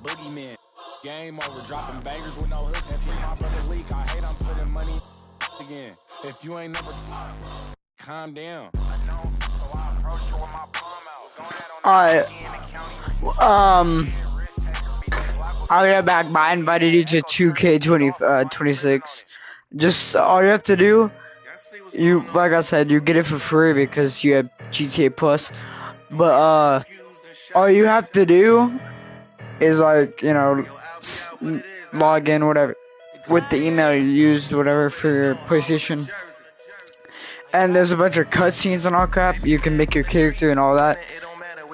boogeyman. Game over, dropping bangers with no hook. And free my brother leak. I hate I'm putting money again. If you ain't never calm down. I know, so I approach you with my palm out. I'll get back. I invited you to 2K26. Just all you have to do, like I said, you get it for free because you have GTA Plus. But all you have to do is log in whatever with the email you used, whatever for your PlayStation. And there's a bunch of cutscenes and all crap. You can make your character and all that.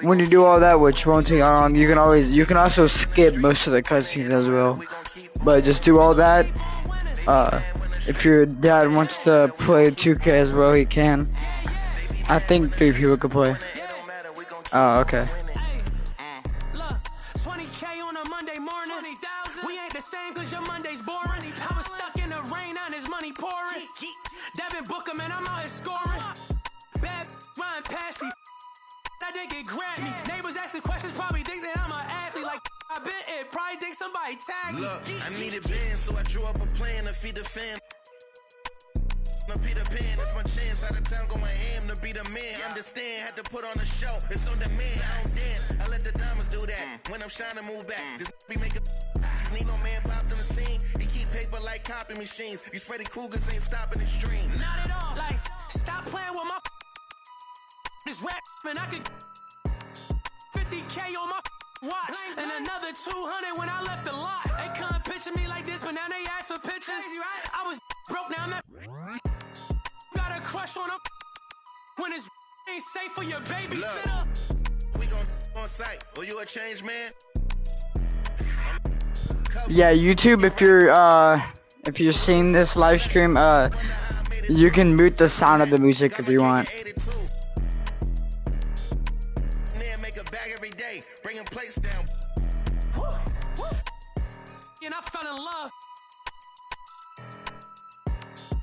When you do all that, which won't take long, you can also skip most of the cutscenes as well. But just do all that. If your dad wants to play 2K as well, he can. I think 3 people could play. Oh, okay. They get grabbed me. Neighbors asking questions, probably think that I'm an athlete. Like I been it, probably think somebody tagged me. Look, I needed bands, so I drew up a plan to feed the fam. No Peter Pan, it's my chance. Out of town going ham to be the man. Understand, had to put on a show. It's on demand. I don't dance. I let the diamonds do that. When I'm shining, move back. This be making. Need no man popped on the scene. He keep paper like copy machines. These Freddy Cougars ain't stopping the stream. Not at all. Like, stop playing with my. This rap, man, I could 50K on my watch and another 200 when I left the lot. They couldn't picture me like this, but now they ask for pictures. I was broke, now I'm not. Got a crush on them when it's ain't safe for your babysitter. We gon' on site. Or you a change man? Yeah, YouTube. If you're seeing this live stream, you can mute the sound of the music if you want. And I fell in love.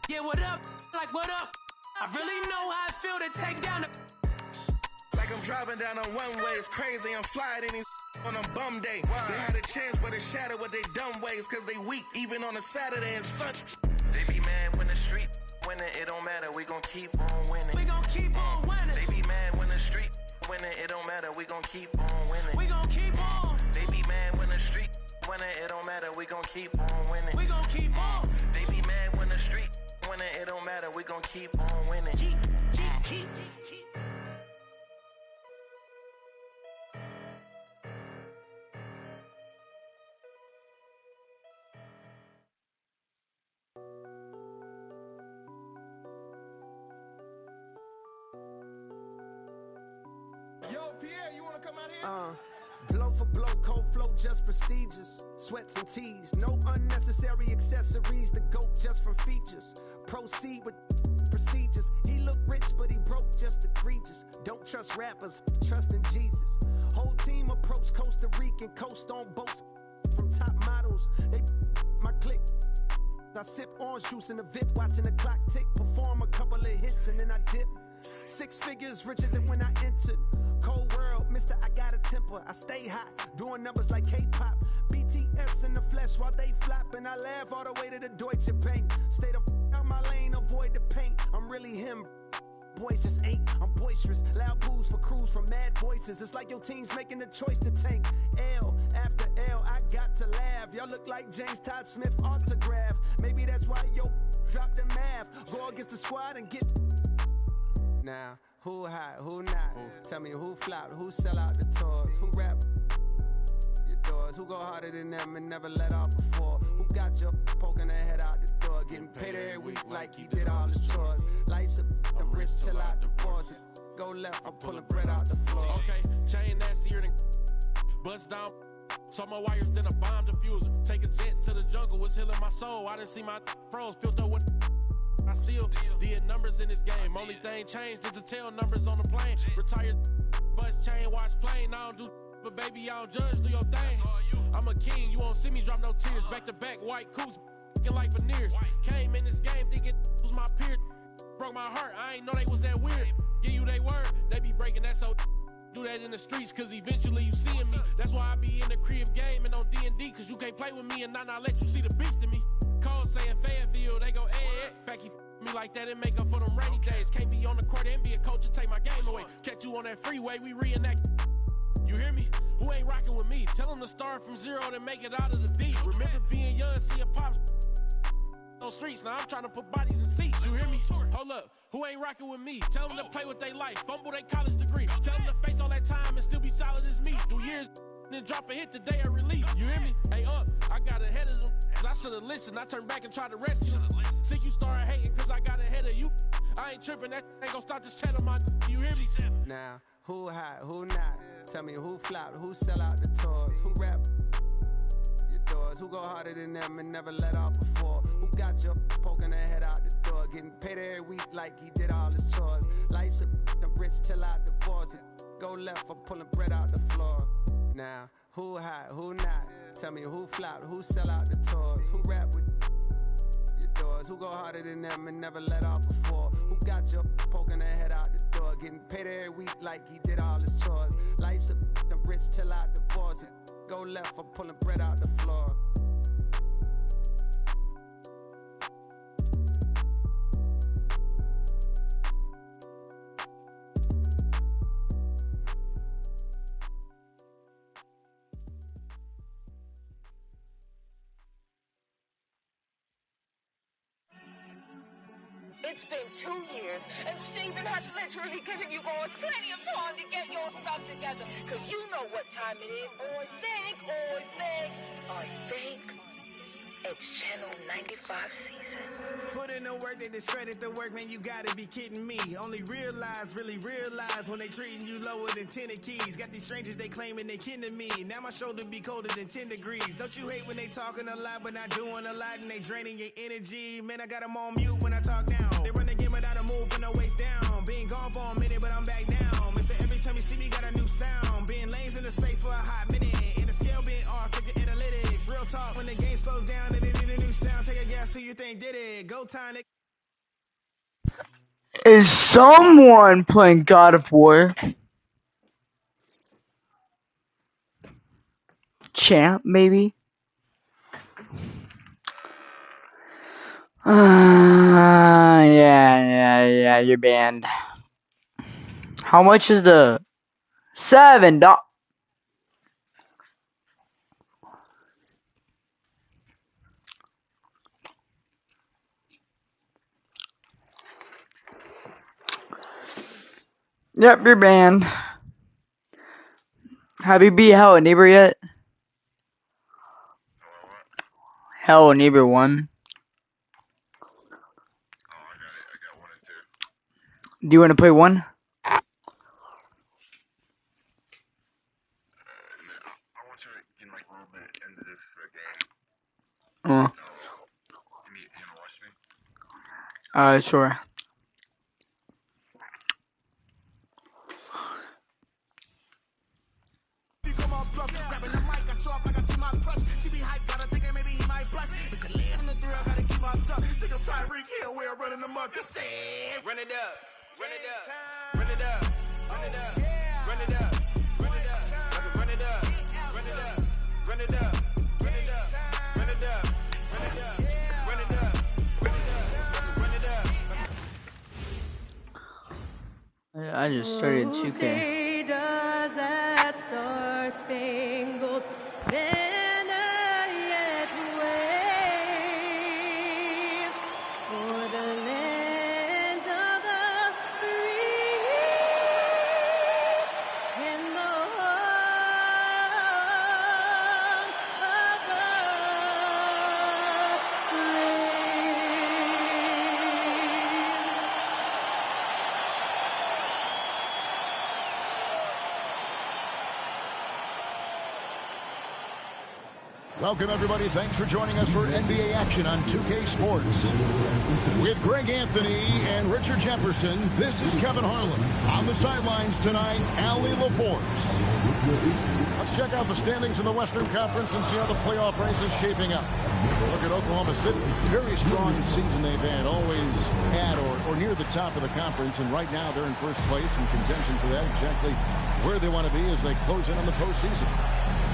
Yeah, what up? Like, what up? I really know how I feel to take down the. Like I'm driving down on one way, it's crazy. I'm flying in these on a bum day. They had a chance, but it shattered with they dumb ways, cause they weak even on a Saturday and Sunday. They be mad when the street winning, it don't matter, we gon' keep on winning. We gon' keep on winning. They be mad when the street winning, it don't matter, we gon' keep on winning. We gon' keep on. They be mad when the street winning, it don't matter, we gon' keep on winning. We gon' keep on. They be mad when the street winning, it don't matter, we gon' keep on winning. Keep. Yo, Pierre, you wanna come out here? Blow for blow, cold flow, just prestigious. Sweats and tees, no unnecessary accessories. The goat just from features. Proceed with procedures. He look rich, but he broke, just egregious. Don't trust rappers, trust in Jesus. Whole team approach Costa Rican, coast on boats from top models. They my clique. I sip orange juice in the VIP, watching the clock tick. Perform a couple of hits and then I dip. 6 figures richer than when I entered. Cold world, mister, I got a temper. I stay hot, doing numbers like K-pop. BTS in the flesh while they flop, and I laugh all the way to the Deutsche Bank. Stay the out my lane, avoid the paint. I'm really him. Boys just ain't. I'm boisterous. Loud boos for crews from mad voices. It's like your team's making the choice to tank. L after L, I got to laugh. Y'all look like James Todd Smith autograph. Maybe that's why yo dropped the math. Go against the squad and get. Now, who hot, who not? Tell me who flopped, who sell out the tours, who rap your doors, who go harder than them and never let off before, who got your poking their head out the door, getting paid every week like you did all the chores. Life's a rich till I divorce it. Go left, I'm pulling bread out the floor. Okay, chain nastier than bust down. So more wires than a bomb diffuser. Take a jet to the jungle, it's healing my soul. I didn't see my froze filter with. I still did numbers in this game. Only thing changed is the tail numbers on the plane. Retired bus chain, watch plane. I don't do, but baby, I don't judge, do your thing. I'm a king, you won't see me drop no tears. Back to back, white coops, like veneers. Came in this game thinking was my peer. Broke my heart, I ain't know they was that weird. Give you they word, they be breaking that so. do that in the streets, cause eventually you seeing me. That's why I be in the crib game and on D&D, cause you can't play with me and not let you see the beast in me. Cole saying Fayetteville, they go, fact you me like that and make up for them rainy days. Can't be on the court and be a coach and take my game away. Catch you on that freeway, we reenact. You hear me? Who ain't rocking with me? Tell them to start from zero to make it out of the deep. Remember being young, seeing pops on streets. Now I'm trying to put bodies in seats. You hear me? Hold up. Who ain't rocking with me? Tell them to play with their life. Fumble their college degree. Tell them to face all that time and still be solid as me. Do years, then drop a hit the day of release. You hear me? Hey, I got ahead of them. Cause I should've listened. I turned back and tried to rescue them. Sick you started hating cause I got ahead of you. I ain't tripping. That ain't gonna stop this chat on my. You hear me? Now, who hot, who not? Tell me who flop, who sell out the tours, who rap your doors, who go harder than them and never let off before, who got your poking their head out the door, getting paid every week like he did all his chores. Life's a rich till I divorce it. Go left for pulling bread out the floor. Now, who hot, who not? Tell me who flop, who sell out the tours, who rap with your doors, who go harder than them and never let off before, who got your poking their head out the door, getting paid every week like he did all his chores. Life's a rich till I divorce it. Go left for pulling bread out the floor. It's been 2 years, and Steven has literally given you boys plenty of time to get your stuff together, because you know what time it is. I think it's Channel 95 season. Put in the work, they discredit the work, man, you gotta be kidding me. Only really realize when they treating you lower than 10 keys. Got these strangers, they claiming they kin to me. Now my shoulder be colder than 10 degrees. Don't you hate when they talking a lot but not doing a lot, and they draining your energy? Man, I got them on mute when I talk down. They run the game without a move from the waist down. Being gone for a minute, but I'm back now. Mister, every time you see me, got a new sound. Being lanes in the space for a hot minute. And the scale being off, check your analytics. Real talk, when the game slows down and they need a new sound, take a guess who you think did it. Go time. Is someone playing God of War? Champ, maybe? Yeah, you're banned. How much is the $7? Yep, you're banned. Have you beat Hell Neighbor yet? Hell Neighbor 1. Do you want to play 1? Sure. Grabbing the mic, I saw if I can see my crush. She be hyped, gotta think that maybe he might blush. It's a land on the thrill, gotta keep my tongue. Think I'm Tyreek Hill, we're running amok. I said, run it up, run it up, run it up, run it up, run it up, run it up, run it up, run it up, run it up, run it up, run it up, run it up, run it up, run it up, run it up. I just started 2K. Does that star-spangled banner yet wave for the land of the free and the home of the brave? Welcome, everybody. Thanks for joining us for NBA action on 2K Sports. With Greg Anthony and Richard Jefferson, this is Kevin Harlan. On the sidelines tonight, Allie LaForce. Let's check out the standings in the Western Conference and see how the playoff race is shaping up. Look at Oklahoma City. Very strong season they've had, always at or near the top of the conference, and right now they're in first place in contention for that, exactly where they want to be as they close in on the postseason.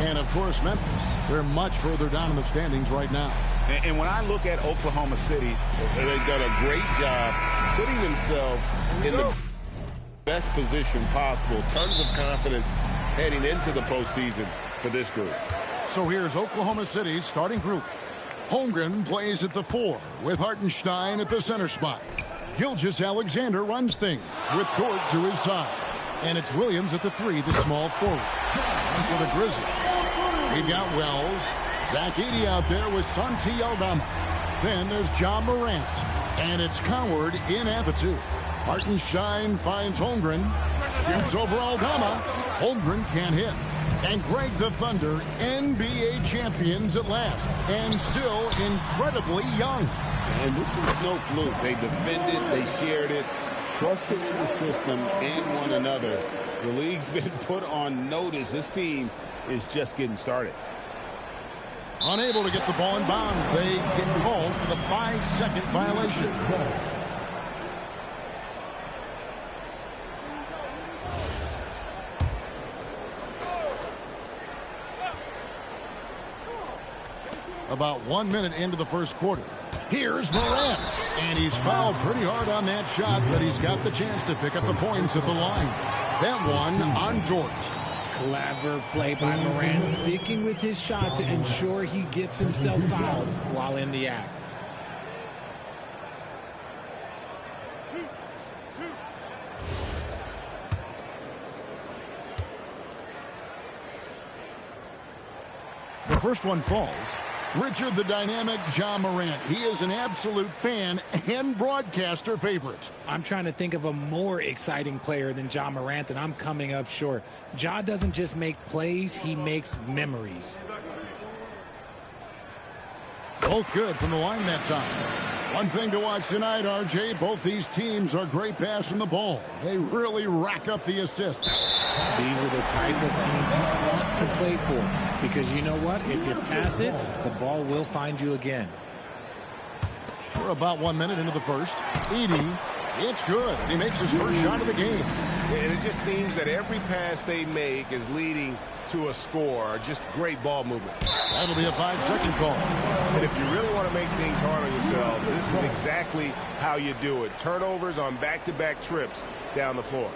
And, of course, Memphis, they're much further down in the standings right now. And when I look at Oklahoma City, they've done a great job putting themselves in the best position possible. Tons of confidence heading into the postseason for this group. So here's Oklahoma City's starting group. Holmgren plays at the 4 with Hartenstein at the center spot. Gilgeous-Alexander runs things with Dort to his side. And it's Williams at the 3, the small forward. And for the Grizzlies, we've got Wells, Zach Edey out there with Santi Aldama. Then there's John Morant. And it's Coward in at the 2. Hartenstein finds Holmgren. Shoots over Aldama. Holmgren can't hit. And Greg the Thunder, NBA champions at last. And still incredibly young. And this is no fluke. They defended, they shared it, trusted in the system and one another. The league's been put on notice. This team is just getting started. Unable to get the ball in bounds. They get called for the 5-second violation. About 1 minute into the first quarter. Here's Morant. And he's fouled pretty hard on that shot, but he's got the chance to pick up the points at the line. That one on Dort. Clever play by Morant, sticking with his shot to ensure he gets himself fouled while in the act. The first one falls. Richard the Dynamic John Morant. He is an absolute fan and broadcaster favorite. I'm trying to think of a more exciting player than John Morant, and I'm coming up short. Ja doesn't just make plays, he makes memories. Both good from the line that time. One thing to watch tonight, RJ, both these teams are great passing the ball. They really rack up the assists. These are the type of teams you want to play for, because you know what? If you pass it, the ball will find you again. We're about 1 minute into the first. Edey, it's good. He makes his first shot of the game. And it just seems that every pass they make is leading to a score. Just great ball movement. That'll be a 5-second call. And if you really want to make things hard on yourselves, this is exactly how you do it. Turnovers on back-to-back trips down the floor.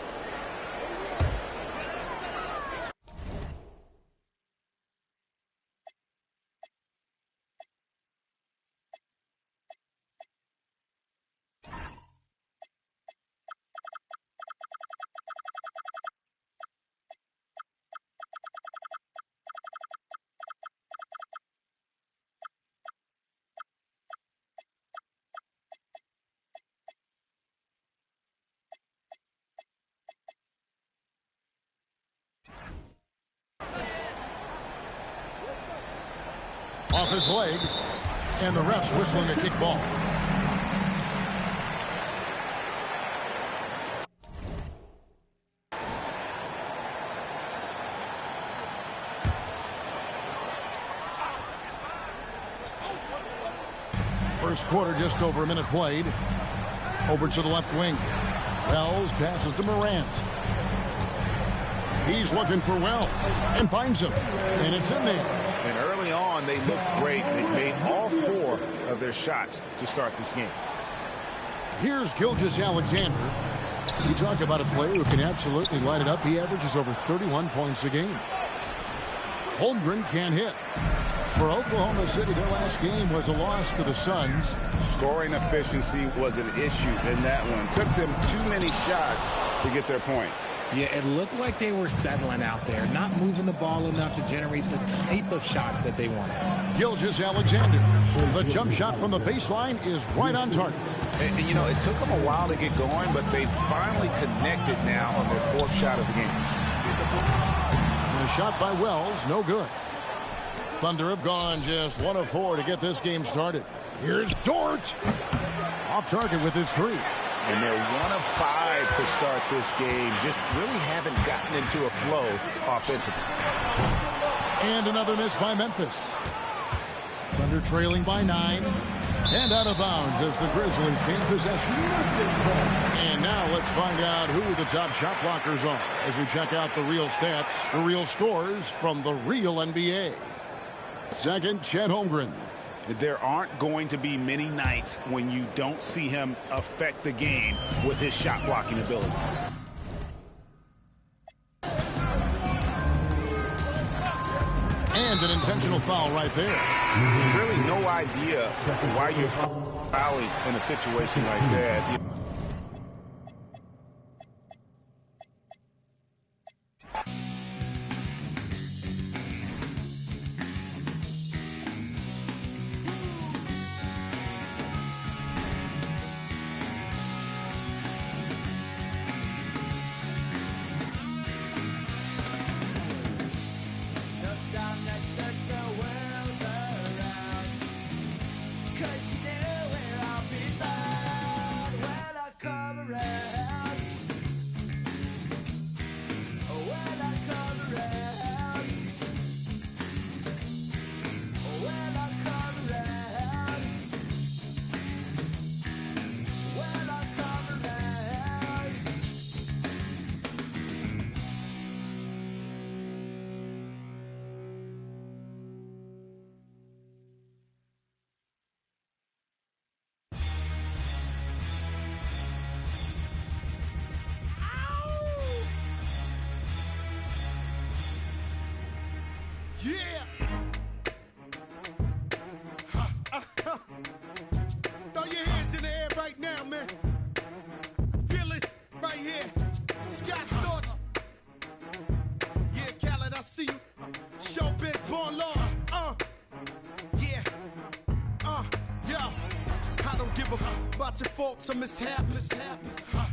Off his leg, and the ref's whistling a kick ball. First quarter, just over a minute played. Over to the left wing. Wells passes to Morant. He's looking for Wells and finds him, and it's in there. And early on, they looked great. They made all 4 of their shots to start this game. Here's Gilgeous-Alexander. You talk about a player who can absolutely light it up. He averages over 31 points a game. Holmgren can't hit. For Oklahoma City, their last game was a loss to the Suns. Scoring efficiency was an issue in that one. Took them too many shots to get their points. Yeah, it looked like they were settling out there, not moving the ball enough to generate the type of shots that they wanted. Gilgeous-Alexander. The jump shot from the baseline is right on target. And, you know, it took them a while to get going, but they finally connected now on their 4th shot of the game. The shot by Wells, no good. Thunder have gone just 1 of 4 to get this game started. Here's Dort. Off target with his 3. And they're 1 of 5 to start this game. Just really haven't gotten into a flow offensively. And another miss by Memphis. Thunder trailing by 9. And out of bounds as the Grizzlies gain possession. And now let's find out who the top shot blockers are as we check out the real stats, the real scores from the real NBA. Second, Chet Holmgren. There aren't going to be many nights when you don't see him affect the game with his shot blocking ability. And an intentional foul right there. Really no idea why you're fouling in a situation like that. Throw your hands in the air right now, man. Feel this right here. Sky Storch. Yeah, Khaled, I see you. Showbiz, born law. Yeah. Yeah. I don't give a fuck about your faults or mishaps.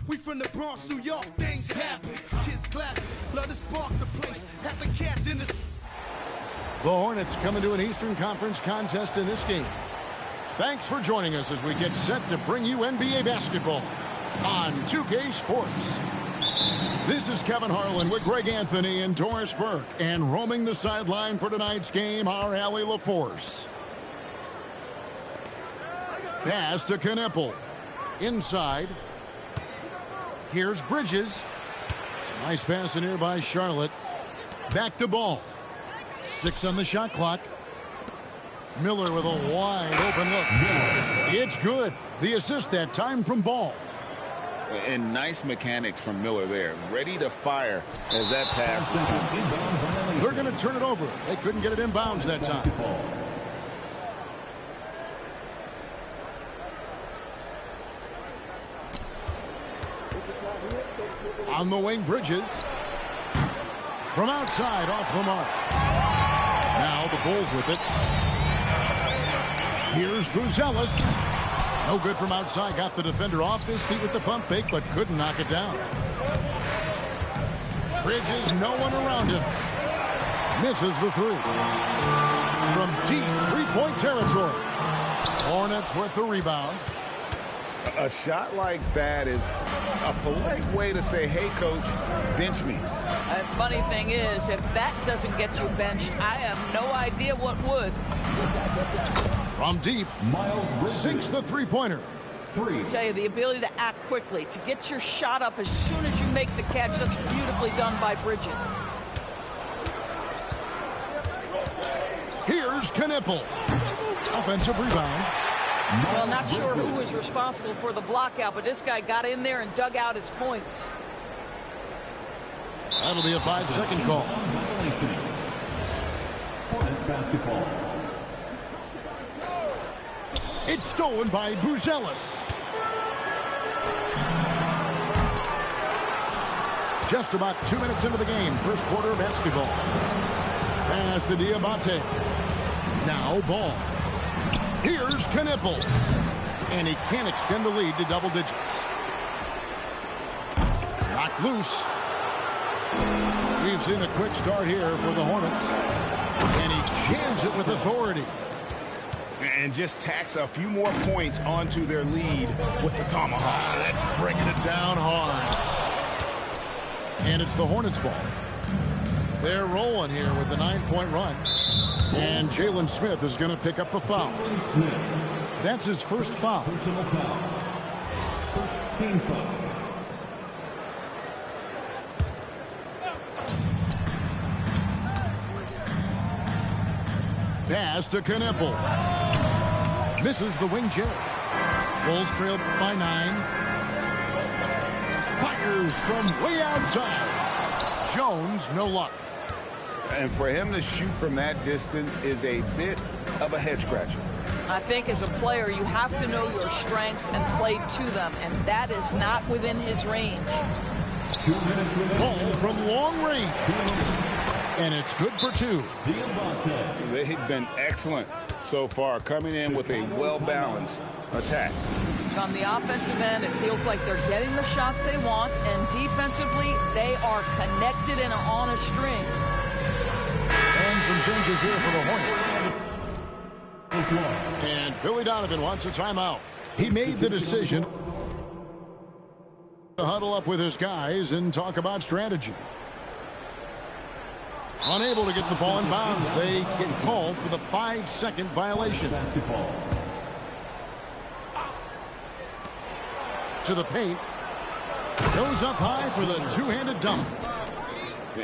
We from the Bronx, New York, things happen. Kids clap, love to spark the place. Have the cats in this. The Hornets coming to an Eastern Conference contest in this game. Thanks for joining us as we get set to bring you NBA basketball on 2K Sports. This is Kevin Harlan with Greg Anthony and Doris Burke, and roaming the sideline for tonight's game, our Allie LaForce. Pass to Kneppel. Inside. Here's Bridges. Some nice pass in here by Charlotte. Back to Ball. 6 on the shot clock. Miller with a wide open look. It's good. The assist that time from Ball. And nice mechanics from Miller there. Ready to fire as that pass is coming. They're going to turn it over. They couldn't get it inbounds that time. On the wing, Bridges. From outside, off the mark. Now the Bulls with it. Here's Buzelis. No good from outside. Got the defender off his feet with the pump fake, but couldn't knock it down. Bridges, no one around him. Misses the three. From deep three-point territory. Hornets with the rebound. A shot like that is a polite way to say, hey, coach, bench me. The funny thing is, if that doesn't get you benched, I have no idea what would. From deep, sinks the three-pointer. I tell you, the ability to act quickly, to get your shot up as soon as you make the catch, that's beautifully done by Bridges. Here's Kneppel. Offensive rebound. Well, not sure who was responsible for the block out, but this guy got in there and dug out his points. That'll be a 5-second call. It's stolen by Buzelis. Just about 2 minutes into the game, first quarter of basketball. Pass to Diabate. Now Ball. Here's Kneppel. And he can't extend the lead to double digits. Knocked loose. We've seen a quick start here for the Hornets. And he jams it with authority. And just tacks a few more points onto their lead with the tomahawk. That's bringing it down hard. And it's the Hornets ball. They're rolling here with the 9-point run. And Jalen Smith is going to pick up the foul. That's his first foul. Personal foul. First team foul. Pass to Knippel. Misses the wing Jerry. Bulls trail by 9. Fires from way outside. Jones, no luck. And for him to shoot from that distance is a bit of a head scratcher. I think as a player, you have to know your strengths and play to them, and that is not within his range. Ball from long range. And it's good for 2. They've been excellent so far, coming in with a well-balanced attack. On the offensive end, it feels like they're getting the shots they want, and defensively, they are connected and on a string. And some changes here for the Hornets. And Billy Donovan wants a timeout. He made the decision to huddle up with his guys and talk about strategy. Unable to get the ball in bounds, they get called for the 5-second violation. To the paint. Goes up high for the two-handed dunk.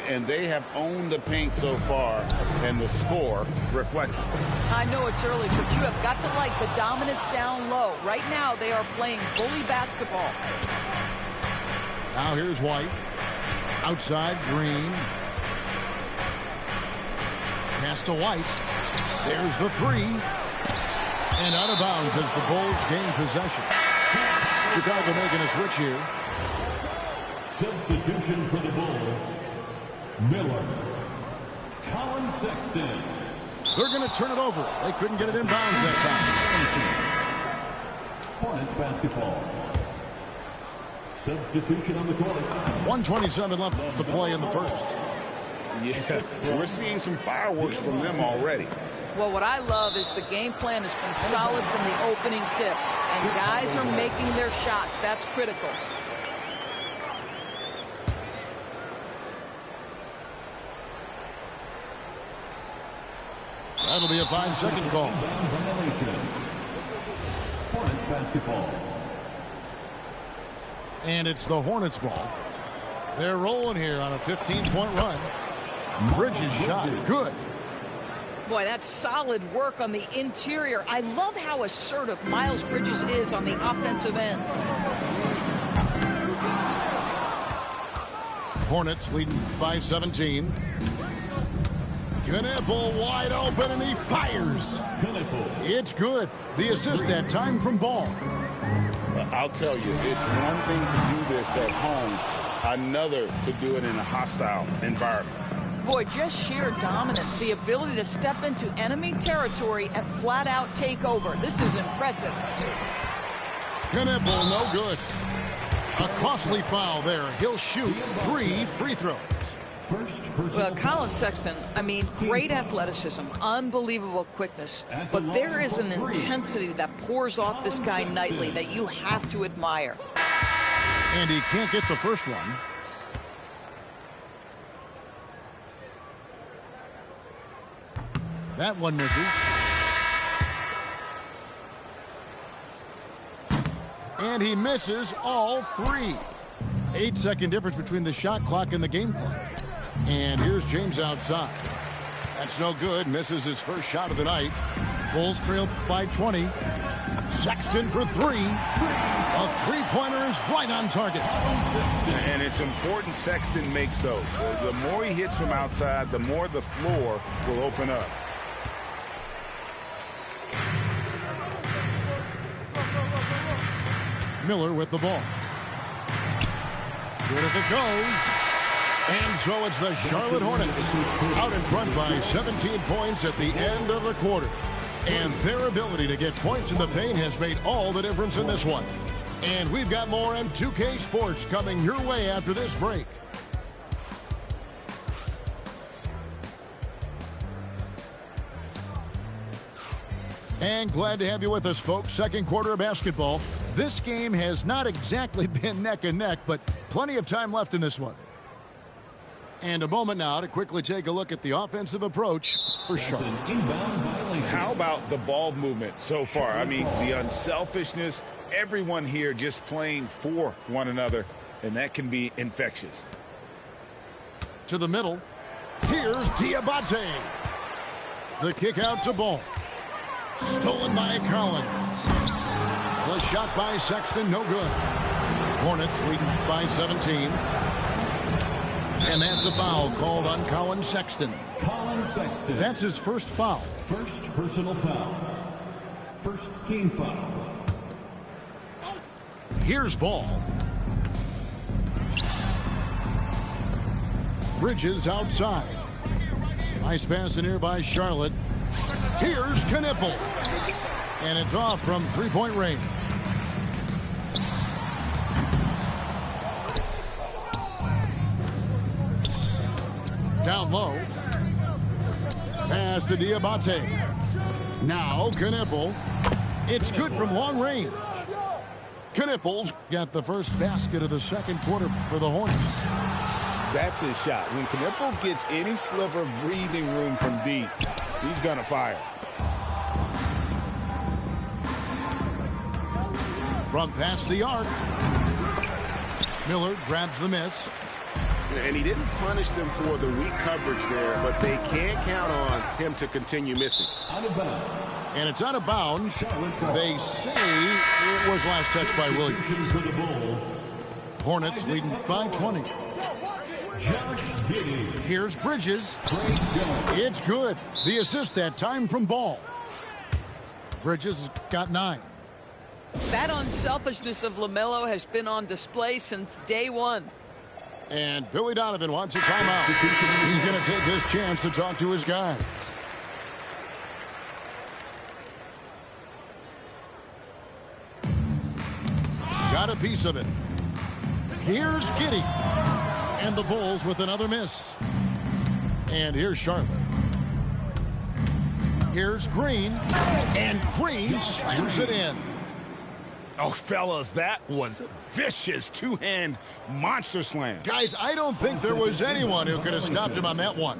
And they have owned the paint so far, and the score reflects it. I know it's early, but you have got to like the dominance down low. Right now, they are playing bully basketball. Now here's White. Outside, Green. Pass to White. There's the 3. And out of bounds as the Bulls gain possession. Chicago making a switch here. Substitution for the Bulls. Miller. Colin Sexton. They're going to turn it over. They couldn't get it in bounds that time. Hornets basketball. Substitution on the court. 1:27 left to play in the first. Yeah, we're seeing some fireworks from them already. Well, what I love is the game plan has been solid from the opening tip. And guys are making their shots. That's critical. That'll be a 5-second call. Hornets basketball. And it's the Hornets ball. They're rolling here on a 15-point run. Bridges shot good. Boy, that's solid work on the interior. I love how assertive Miles Bridges is on the offensive end. Hornets leading by 17. Knippel wide open, and he fires. It's good. The assist that time from Ball. I'll tell you, it's one thing to do this at home, another to do it in a hostile environment. Boy, just sheer dominance, the ability to step into enemy territory and flat out take over. This is impressive. Knippel, no good. A costly foul there. He'll shoot 3 free throws. Well, Colin Sexton, I mean, great athleticism, unbelievable quickness, but there is an intensity that pours off this guy nightly that you have to admire. And he can't get the first one. That one misses. And he misses all 3. 8-second difference between the shot clock and the game clock. And here's James outside. That's no good. Misses his first shot of the night. Bulls trail by 20. Sexton for 3. A three-pointer is right on target. And it's important Sexton makes those. The more he hits from outside, the more the floor will open up. Miller with the ball. Good if it goes. And so it's the Charlotte Hornets out in front by 17 points at the end of the quarter. And their ability to get points in the paint has made all the difference in this one. And we've got more M2K Sports coming your way after this break. And glad to have you with us, folks. Second quarter of basketball. This game has not exactly been neck and neck, but plenty of time left in this one. And a moment now to quickly take a look at the offensive approach for Charlotte. How about the ball movement so far? I mean, the unselfishness, everyone here just playing for one another, and that can be infectious. To the middle. Here's Diabate. The kick out to Ball. Stolen by Collins. The shot by Sexton, no good. Hornets leading by 17. And that's a foul called on Colin Sexton. Colin Sexton. That's his first foul. First personal foul. First team foul. Here's Ball. Bridges outside. Nice pass in here by Charlotte. Here's Knipple. And it's off from three-point range. Down low. Pass to Diabate. Now Knipple. It's good from long range. Knipple's got the first basket of the second quarter for the Hornets. That's his shot. When Knipple gets any sliver of breathing room from deep, he's going to fire. From past the arc. Miller grabs the miss. And he didn't punish them for the weak coverage there, but they can't count on him to continue missing. And it's out of bounds. They say it was last touched by Williams. Hornets leading by 20. Here's Bridges. It's good. The assist that time from Ball. Bridges got 9. That unselfishness of LaMelo has been on display since day one. And Billy Donovan wants a timeout. He's going to take this chance to talk to his guys. Got a piece of it. Here's Giddey. And the Bulls with another miss. And here's Charlotte. Here's Green. And Green slams it in. Oh, fellas, that was vicious two-hand monster slam. Guys, I don't think there was anyone who could have stopped him on that one.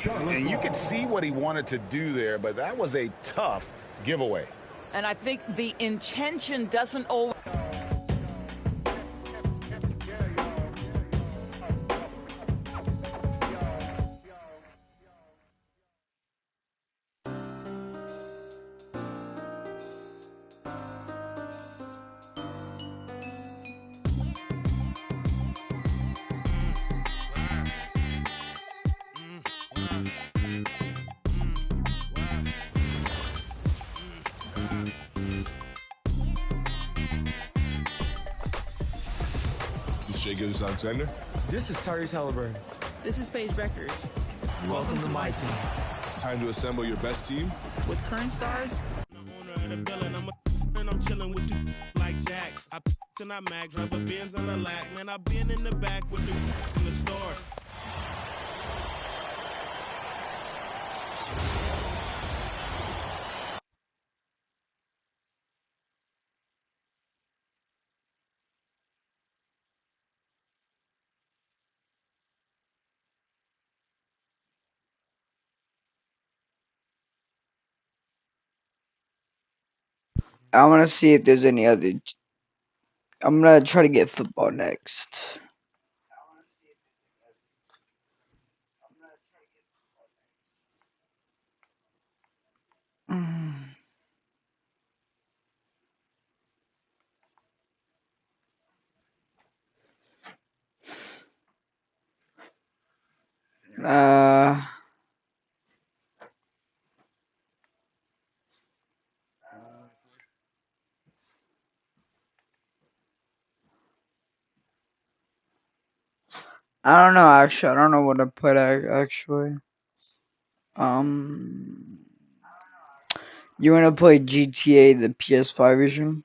And you could see what he wanted to do there, but that was a tough giveaway. And I think the intention doesn't always... Alexander. This is Tyrese Halliburton. This is Paige Beckers. Welcome to my team. It's time to assemble your best team. With current stars. I'm chilling with you like Jack. I and I mag, drive a Benz on a lack. Man, I've been in the back with the in the store. I want to see if there's any other. I'm going to try to get football next. I don't know, actually. I don't know what to put, actually. You want to play GTA, the PS5 version?